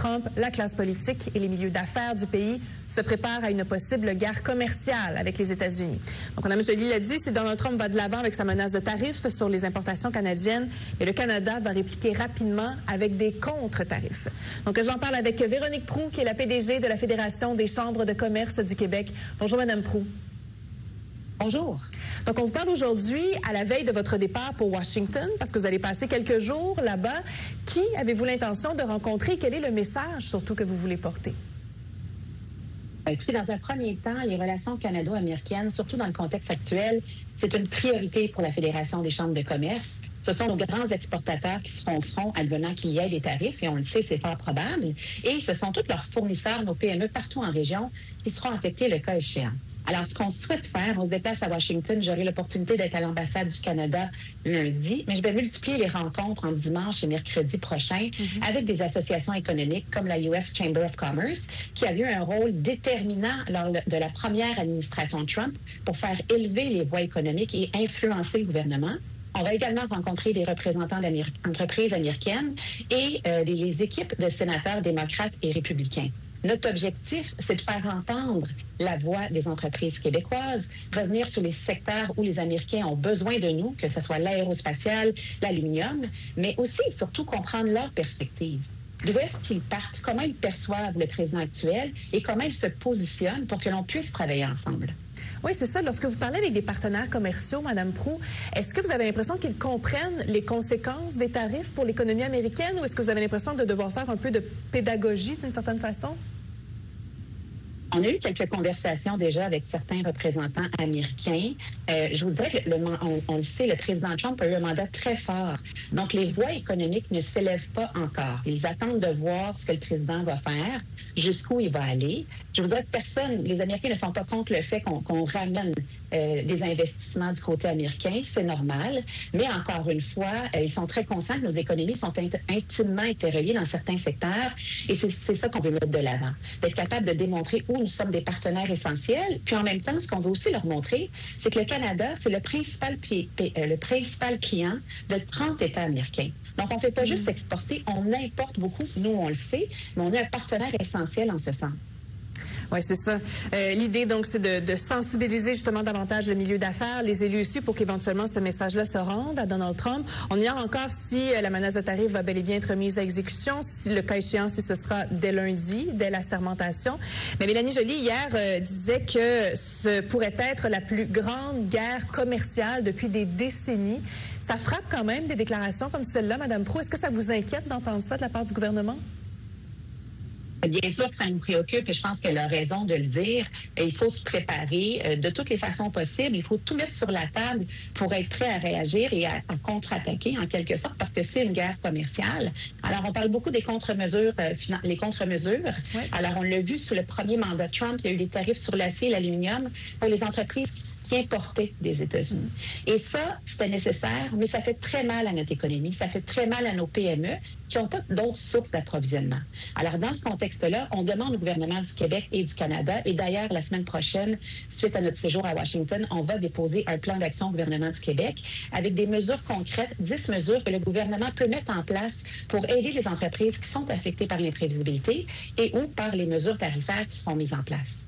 Trump, la classe politique et les milieux d'affaires du pays se préparent à une possible guerre commerciale avec les États-Unis. Donc, Mme Joly l'a dit, si Donald Trump va de l'avant avec sa menace de tarifs sur les importations canadiennes, et le Canada va répliquer rapidement avec des contre-tarifs. Donc, j'en parle avec Véronique Proulx, qui est la PDG de la Fédération des chambres de commerce du Québec. Bonjour, Mme Proulx. Bonjour. Donc, on vous parle aujourd'hui à la veille de votre départ pour Washington, parce que vous allez passer quelques jours là-bas. Qui avez-vous l'intention de rencontrer? Quel est le message, surtout, que vous voulez porter? Écoutez, dans un premier temps, les relations canado-américaines, surtout dans le contexte actuel, c'est une priorité pour la Fédération des chambres de commerce. Ce sont nos grands exportateurs qui se font front advenant qu'il y ait des tarifs, et on le sait, c'est fort probable. Et ce sont tous leurs fournisseurs, nos PME partout en région, qui seront affectés le cas échéant. Alors, ce qu'on souhaite faire, on se déplace à Washington, j'aurai l'opportunité d'être à l'ambassade du Canada lundi, mais je vais multiplier les rencontres en dimanche et mercredi prochain avec des associations économiques comme la US Chamber of Commerce, qui a eu un rôle déterminant lors de la première administration Trump pour faire élever les voies économiques et influencer le gouvernement. On va également rencontrer des représentants d'entreprises américaines et les équipes de sénateurs démocrates et républicains. Notre objectif, c'est de faire entendre la voix des entreprises québécoises, revenir sur les secteurs où les Américains ont besoin de nous, que ce soit l'aérospatial, l'aluminium, mais aussi et surtout comprendre leur perspective. D'où est-ce qu'ils partent, comment ils perçoivent le président actuel et comment ils se positionnent pour que l'on puisse travailler ensemble. Oui, c'est ça. Lorsque vous parlez avec des partenaires commerciaux, Mme Proulx, est-ce que vous avez l'impression qu'ils comprennent les conséquences des tarifs pour l'économie américaine ou est-ce que vous avez l'impression de devoir faire un peu de pédagogie d'une certaine façon? On a eu quelques conversations déjà avec certains représentants américains. Je vous dirais que on le sait, le président Trump a eu un mandat très fort. Donc, les voies économiques ne s'élèvent pas encore. Ils attendent de voir ce que le président va faire, jusqu'où il va aller. Je vous dirais que les Américains ne sont pas contre le fait qu'on ramène des investissements du côté américain. C'est normal. Mais encore une fois, ils sont très conscients que nos économies sont intimement interreliées dans certains secteurs. Et c'est ça qu'on veut mettre de l'avant. D'être capable de démontrer où nous sommes des partenaires essentiels. Puis en même temps, ce qu'on veut aussi leur montrer, c'est que le Canada, c'est le principal client de 30 États américains. Donc, on ne fait pas juste exporter, on importe beaucoup. Nous, on le sait, mais on est un partenaire essentiel en ce sens. Oui, c'est ça. L'idée, donc, c'est de sensibiliser justement davantage le milieu d'affaires, les élus aussi, pour qu'éventuellement ce message-là se rende à Donald Trump. On ignore encore si la menace de tarifs va bel et bien être mise à exécution, si le cas échéant, si ce sera dès lundi, dès la sermentation. Mais Mélanie Joly, hier, disait que ce pourrait être la plus grande guerre commerciale depuis des décennies. Ça frappe quand même des déclarations comme celle-là, Mme Proulx. Est-ce que ça vous inquiète d'entendre ça de la part du gouvernement? Bien sûr que ça nous préoccupe et je pense qu'elle a raison de le dire. Il faut se préparer de toutes les façons possibles. Il faut tout mettre sur la table pour être prêt à réagir et à contre-attaquer en quelque sorte parce que c'est une guerre commerciale. Alors, on parle beaucoup des contre-mesures, les contre-mesures. Oui. Alors, on l'a vu sous le premier mandat Trump, il y a eu des tarifs sur l'acier et l'aluminium pour les entreprises qui importaient des États-Unis. Et ça, c'était nécessaire, mais ça fait très mal à notre économie, ça fait très mal à nos PME qui n'ont pas d'autres sources d'approvisionnement. Alors, dans ce contexte-là, on demande au gouvernement du Québec et du Canada, et d'ailleurs, la semaine prochaine, suite à notre séjour à Washington, on va déposer un plan d'action au gouvernement du Québec avec des mesures concrètes, 10 mesures que le gouvernement peut mettre en place pour aider les entreprises qui sont affectées par l'imprévisibilité et ou par les mesures tarifaires qui seront mises en place.